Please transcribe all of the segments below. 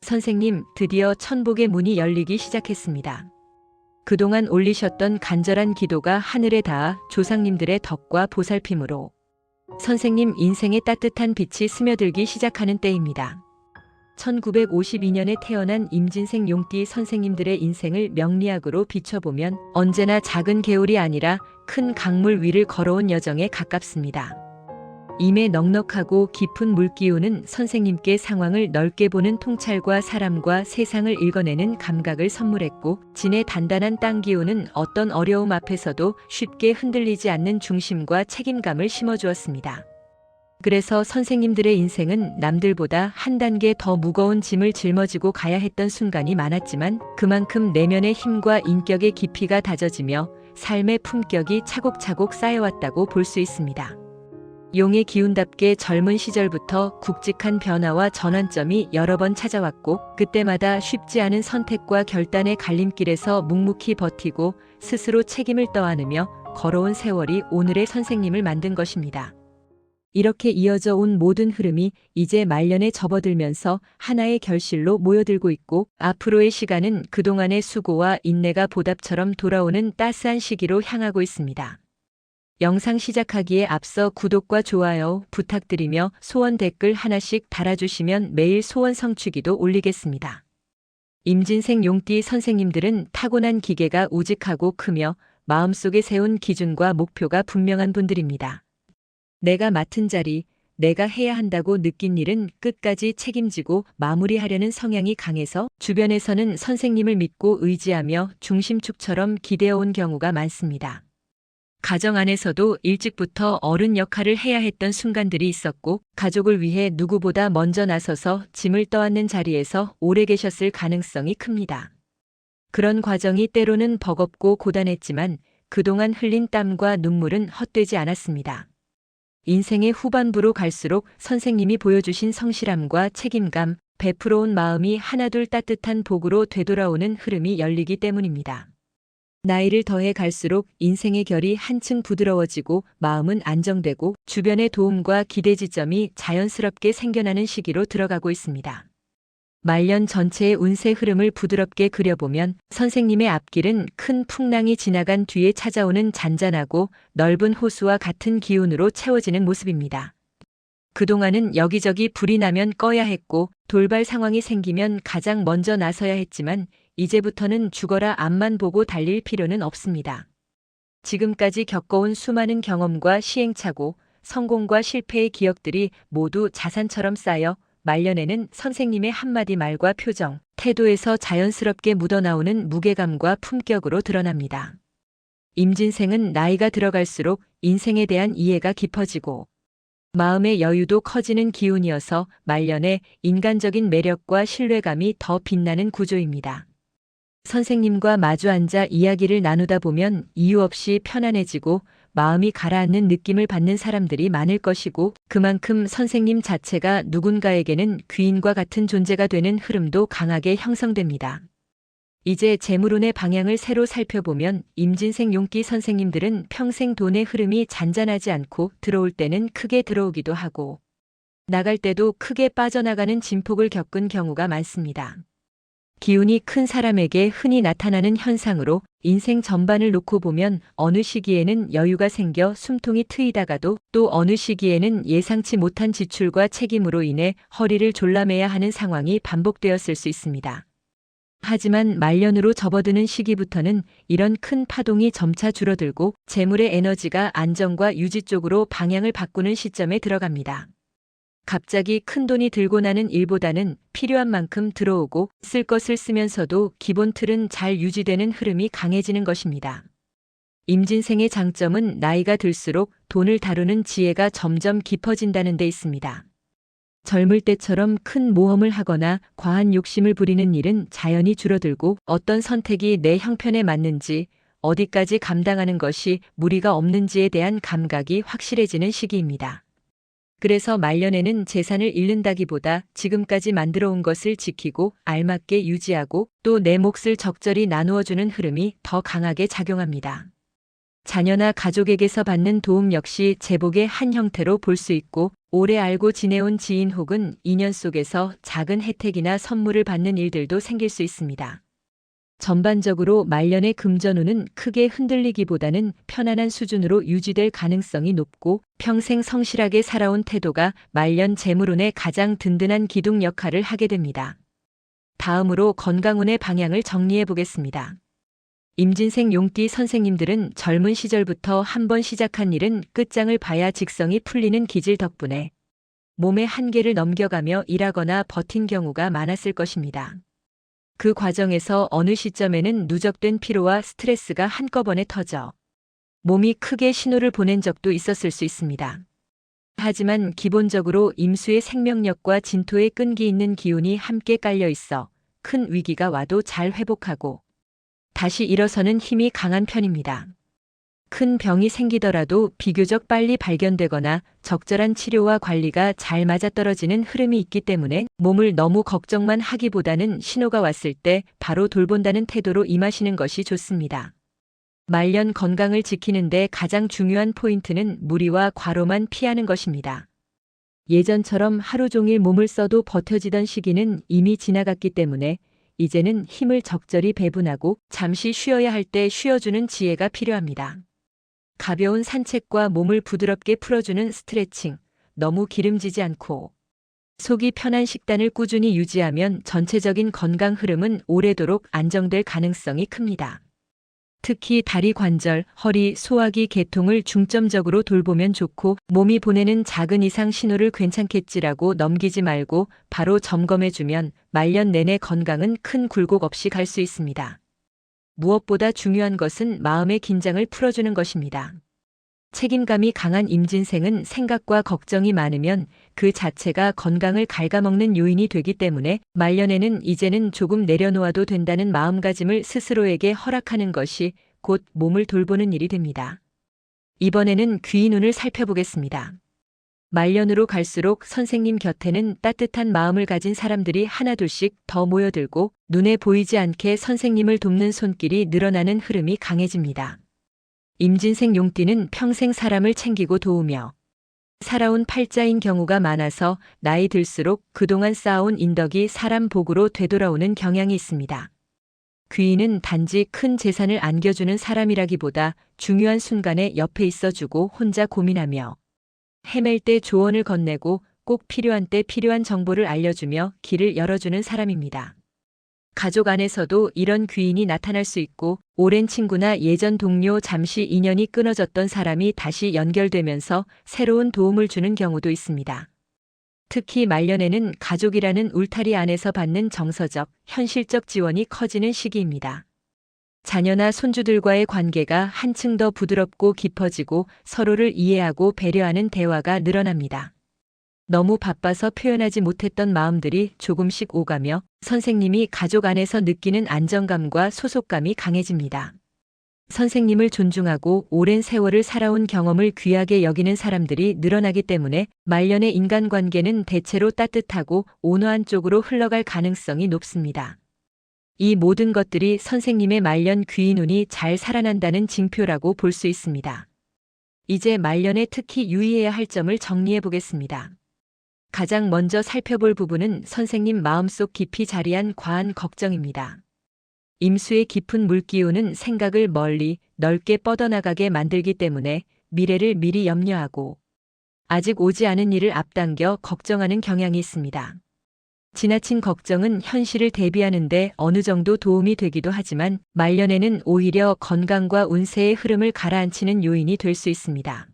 선생님, 드디어 천복의 문이 열리기 시작했습니다. 그동안 올리셨던 간절한 기도가 하늘에 닿아 조상님들의 덕과 보살핌으로 선생님 인생의 따뜻한 빛이 스며들기 시작하는 때입니다. 1952년에 태어난 임진생 용띠 선생님들의 인생을 명리학으로 비춰보면 언제나 작은 개울이 아니라 큰 강물 위를 걸어온 여정에 가깝습니다. 임에 넉넉하고 깊은 물기운은 선생님께 상황을 넓게 보는 통찰과 사람과 세상을 읽어내는 감각을 선물했고, 진의 단단한 땅 기운은 어떤 어려움 앞에서도 쉽게 흔들리지 않는 중심과 책임감을 심어주었습니다. 그래서 선생님들의 인생은 남들보다 한 단계 더 무거운 짐을 짊어지고 가야 했던 순간이 많았지만, 그만큼 내면의 힘과 인격의 깊이가 다져지며 삶의 품격이 차곡차곡 쌓여왔다고 볼 수 있습니다. 용의 기운답게 젊은 시절부터 굵직한 변화와 전환점이 여러 번 찾아왔고, 그때마다 쉽지 않은 선택과 결단의 갈림길에서 묵묵히 버티고 스스로 책임을 떠안으며 걸어온 세월이 오늘의 선생님을 만든 것입니다. 이렇게 이어져 온 모든 흐름이 이제 말년에 접어들면서 하나의 결실로 모여들고 있고, 앞으로의 시간은 그동안의 수고와 인내가 보답처럼 돌아오는 따스한 시기로 향하고 있습니다. 영상 시작하기에 앞서 구독과 좋아요 부탁드리며 소원 댓글 하나씩 달아주시면 매일 소원 성취기도 올리겠습니다. 임진생 용띠 선생님들은 타고난 기계가 우직하고 크며 마음속에 세운 기준과 목표가 분명한 분들입니다. 내가 맡은 자리, 내가 해야 한다고 느낀 일은 끝까지 책임지고 마무리하려는 성향이 강해서 주변에서는 선생님을 믿고 의지하며 중심축처럼 기대어온 경우가 많습니다. 가정 안에서도 일찍부터 어른 역할을 해야 했던 순간들이 있었고, 가족을 위해 누구보다 먼저 나서서 짐을 떠안는 자리에서 오래 계셨을 가능성이 큽니다. 그런 과정이 때로는 버겁고 고단했지만 그동안 흘린 땀과 눈물은 헛되지 않았습니다. 인생의 후반부로 갈수록 선생님이 보여주신 성실함과 책임감, 베풀어온 마음이 하나둘 따뜻한 복으로 되돌아오는 흐름이 열리기 때문입니다. 나이를 더해 갈수록 인생의 결이 한층 부드러워지고 마음은 안정되고 주변의 도움과 기대 지점이 자연스럽게 생겨나는 시기로 들어가고 있습니다. 말년 전체의 운세 흐름을 부드럽게 그려보면 선생님의 앞길은 큰 풍랑이 지나간 뒤에 찾아오는 잔잔하고 넓은 호수와 같은 기운으로 채워지는 모습입니다. 그동안은 여기저기 불이 나면 꺼야 했고 돌발 상황이 생기면 가장 먼저 나서야 했지만 이제부터는 죽어라 앞만 보고 달릴 필요는 없습니다. 지금까지 겪어온 수많은 경험과 시행착오, 성공과 실패의 기억들이 모두 자산처럼 쌓여 말년에는 선생님의 한마디 말과 표정, 태도에서 자연스럽게 묻어나오는 무게감과 품격으로 드러납니다. 임진생은 나이가 들어갈수록 인생에 대한 이해가 깊어지고 마음의 여유도 커지는 기운이어서 말년에 인간적인 매력과 신뢰감이 더 빛나는 구조입니다. 선생님과 마주 앉아 이야기를 나누다 보면 이유 없이 편안해지고 마음이 가라앉는 느낌을 받는 사람들이 많을 것이고, 그만큼 선생님 자체가 누군가에게는 귀인과 같은 존재가 되는 흐름도 강하게 형성됩니다. 이제 재물운의 방향을 새로 살펴보면 임진생 용띠 선생님들은 평생 돈의 흐름이 잔잔하지 않고 들어올 때는 크게 들어오기도 하고 나갈 때도 크게 빠져나가는 진폭을 겪은 경우가 많습니다. 기운이 큰 사람에게 흔히 나타나는 현상으로 인생 전반을 놓고 보면 어느 시기에는 여유가 생겨 숨통이 트이다가도 또 어느 시기에는 예상치 못한 지출과 책임으로 인해 허리를 졸라매야 하는 상황이 반복되었을 수 있습니다. 하지만 말년으로 접어드는 시기부터는 이런 큰 파동이 점차 줄어들고 재물의 에너지가 안정과 유지 쪽으로 방향을 바꾸는 시점에 들어갑니다. 갑자기 큰돈이 들고 나는 일보다는 필요한 만큼 들어오고 쓸 것을 쓰면서도 기본 틀은 잘 유지되는 흐름이 강해지는 것입니다. 임진생의 장점은 나이가 들수록 돈을 다루는 지혜가 점점 깊어진다는 데 있습니다. 젊을 때처럼 큰 모험을 하거나 과한 욕심을 부리는 일은 자연히 줄어들고 어떤 선택이 내 형편에 맞는지, 어디까지 감당하는 것이 무리가 없는지에 대한 감각이 확실해지는 시기입니다. 그래서 말년에는 재산을 잃는다기보다 지금까지 만들어 온 것을 지키고 알맞게 유지하고 또 내 몫을 적절히 나누어주는 흐름이 더 강하게 작용합니다. 자녀나 가족에게서 받는 도움 역시 제복의 한 형태로 볼 수 있고, 오래 알고 지내온 지인 혹은 인연 속에서 작은 혜택이나 선물을 받는 일들도 생길 수 있습니다. 전반적으로 말년의 금전운은 크게 흔들리기보다는 편안한 수준으로 유지될 가능성이 높고 평생 성실하게 살아온 태도가 말년 재물운의 가장 든든한 기둥 역할을 하게 됩니다. 다음으로 건강운의 방향을 정리해 보겠습니다. 임진생 용띠 선생님들은 젊은 시절부터 한번 시작한 일은 끝장을 봐야 직성이 풀리는 기질 덕분에 몸의 한계를 넘겨가며 일하거나 버틴 경우가 많았을 것입니다. 그 과정에서 어느 시점에는 누적된 피로와 스트레스가 한꺼번에 터져 몸이 크게 신호를 보낸 적도 있었을 수 있습니다. 하지만 기본적으로 임수의 생명력과 진토의 끈기 있는 기운이 함께 깔려 있어 큰 위기가 와도 잘 회복하고 다시 일어서는 힘이 강한 편입니다. 큰 병이 생기더라도 비교적 빨리 발견되거나 적절한 치료와 관리가 잘 맞아떨어지는 흐름이 있기 때문에 몸을 너무 걱정만 하기보다는 신호가 왔을 때 바로 돌본다는 태도로 임하시는 것이 좋습니다. 말년 건강을 지키는데 가장 중요한 포인트는 무리와 과로만 피하는 것입니다. 예전처럼 하루 종일 몸을 써도 버텨지던 시기는 이미 지나갔기 때문에 이제는 힘을 적절히 배분하고 잠시 쉬어야 할 때 쉬어주는 지혜가 필요합니다. 가벼운 산책과 몸을 부드럽게 풀어주는 스트레칭, 너무 기름지지 않고 속이 편한 식단을 꾸준히 유지하면 전체적인 건강 흐름은 오래도록 안정될 가능성이 큽니다. 특히 다리 관절, 허리, 소화기 계통을 중점적으로 돌보면 좋고 몸이 보내는 작은 이상 신호를 괜찮겠지라고 넘기지 말고 바로 점검해주면 말년 내내 건강은 큰 굴곡 없이 갈 수 있습니다. 무엇보다 중요한 것은 마음의 긴장을 풀어주는 것입니다. 책임감이 강한 임진생은 생각과 걱정이 많으면 그 자체가 건강을 갉아먹는 요인이 되기 때문에 말년에는 이제는 조금 내려놓아도 된다는 마음가짐을 스스로에게 허락하는 것이 곧 몸을 돌보는 일이 됩니다. 이번에는 귀인운을 살펴보겠습니다. 말년으로 갈수록 선생님 곁에는 따뜻한 마음을 가진 사람들이 하나둘씩 더 모여들고 눈에 보이지 않게 선생님을 돕는 손길이 늘어나는 흐름이 강해집니다. 임진생 용띠는 평생 사람을 챙기고 도우며 살아온 팔자인 경우가 많아서 나이 들수록 그동안 쌓아온 인덕이 사람 복으로 되돌아오는 경향이 있습니다. 귀인은 단지 큰 재산을 안겨주는 사람이라기보다 중요한 순간에 옆에 있어주고 혼자 고민하며 헤맬 때 조언을 건네고 꼭 필요한 때 필요한 정보를 알려주며 길을 열어주는 사람입니다. 가족 안에서도 이런 귀인이 나타날 수 있고 오랜 친구나 예전 동료 잠시 인연이 끊어졌던 사람이 다시 연결되면서 새로운 도움을 주는 경우도 있습니다. 특히 말년에는 가족이라는 울타리 안에서 받는 정서적, 현실적 지원이 커지는 시기입니다. 자녀나 손주들과의 관계가 한층 더 부드럽고 깊어지고 서로를 이해하고 배려하는 대화가 늘어납니다. 너무 바빠서 표현하지 못했던 마음들이 조금씩 오가며 선생님이 가족 안에서 느끼는 안정감과 소속감이 강해집니다. 선생님을 존중하고 오랜 세월을 살아온 경험을 귀하게 여기는 사람들이 늘어나기 때문에 말년의 인간관계는 대체로 따뜻하고 온화한 쪽으로 흘러갈 가능성이 높습니다. 이 모든 것들이 선생님의 말년 귀인운이 잘 살아난다는 징표라고 볼 수 있습니다. 이제 말년에 특히 유의해야 할 점을 정리해 보겠습니다. 가장 먼저 살펴볼 부분은 선생님 마음속 깊이 자리한 과한 걱정입니다. 임수의 깊은 물기운은 생각을 멀리 넓게 뻗어나가게 만들기 때문에 미래를 미리 염려하고 아직 오지 않은 일을 앞당겨 걱정하는 경향이 있습니다. 지나친 걱정은 현실을 대비하는데 어느 정도 도움이 되기도 하지만 말년에는 오히려 건강과 운세의 흐름을 가라앉히는 요인이 될 수 있습니다.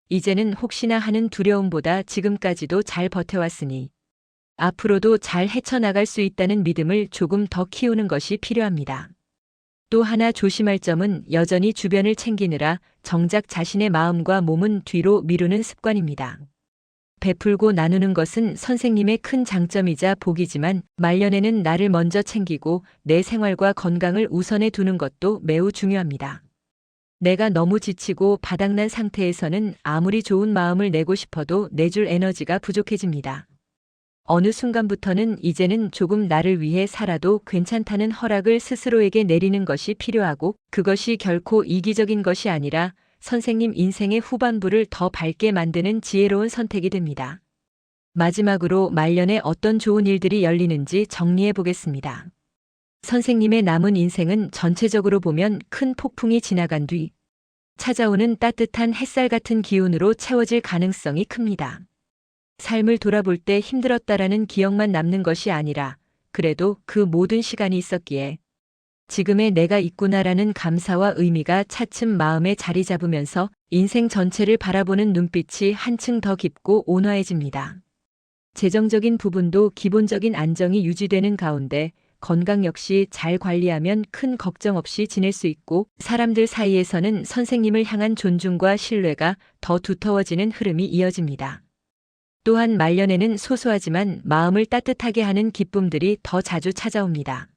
이제는 혹시나 하는 두려움보다 지금까지도 잘 버텨왔으니 앞으로도 잘 헤쳐나갈 수 있다는 믿음을 조금 더 키우는 것이 필요합니다. 또 하나 조심할 점은 여전히 주변을 챙기느라 정작 자신의 마음과 몸은 뒤로 미루는 습관입니다. 베풀고 나누는 것은 선생님의 큰 장점이자 복이지만 말년에는 나를 먼저 챙기고 내 생활과 건강을 우선해 두는 것도 매우 중요합니다. 내가 너무 지치고 바닥난 상태에서는 아무리 좋은 마음을 내고 싶어도 내줄 에너지가 부족해집니다. 어느 순간부터는 이제는 조금 나를 위해 살아도 괜찮다는 허락을 스스로에게 내리는 것이 필요하고 그것이 결코 이기적인 것이 아니라 선생님 인생의 후반부를 더 밝게 만드는 지혜로운 선택이 됩니다. 마지막으로 말년에 어떤 좋은 일들이 열리는지 정리해 보겠습니다. 선생님의 남은 인생은 전체적으로 보면 큰 폭풍이 지나간 뒤 찾아오는 따뜻한 햇살 같은 기운으로 채워질 가능성이 큽니다. 삶을 돌아볼 때 힘들었다라는 기억만 남는 것이 아니라 그래도 그 모든 시간이 있었기에 지금의 내가 있구나라는 감사와 의미가 차츰 마음에 자리 잡으면서 인생 전체를 바라보는 눈빛이 한층 더 깊고 온화해집니다. 재정적인 부분도 기본적인 안정이 유지되는 가운데 건강 역시 잘 관리하면 큰 걱정 없이 지낼 수 있고 사람들 사이에서는 선생님을 향한 존중과 신뢰가 더 두터워지는 흐름이 이어집니다. 또한 말년에는 소소하지만 마음을 따뜻하게 하는 기쁨들이 더 자주 찾아옵니다.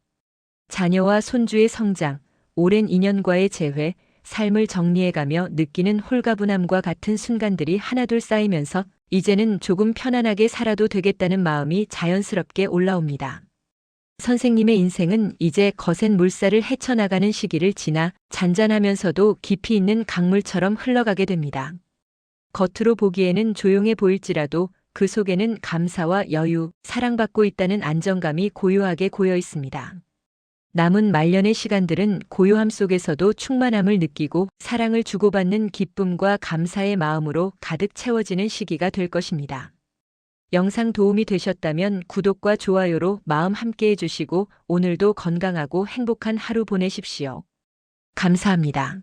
자녀와 손주의 성장, 오랜 인연과의 재회, 삶을 정리해가며 느끼는 홀가분함과 같은 순간들이 하나둘 쌓이면서 이제는 조금 편안하게 살아도 되겠다는 마음이 자연스럽게 올라옵니다. 선생님의 인생은 이제 거센 물살을 헤쳐나가는 시기를 지나 잔잔하면서도 깊이 있는 강물처럼 흘러가게 됩니다. 겉으로 보기에는 조용해 보일지라도 그 속에는 감사와 여유, 사랑받고 있다는 안정감이 고요하게 고여 있습니다. 남은 말년의 시간들은 고요함 속에서도 충만함을 느끼고 사랑을 주고받는 기쁨과 감사의 마음으로 가득 채워지는 시기가 될 것입니다. 영상 도움이 되셨다면 구독과 좋아요로 마음 함께 해주시고 오늘도 건강하고 행복한 하루 보내십시오. 감사합니다.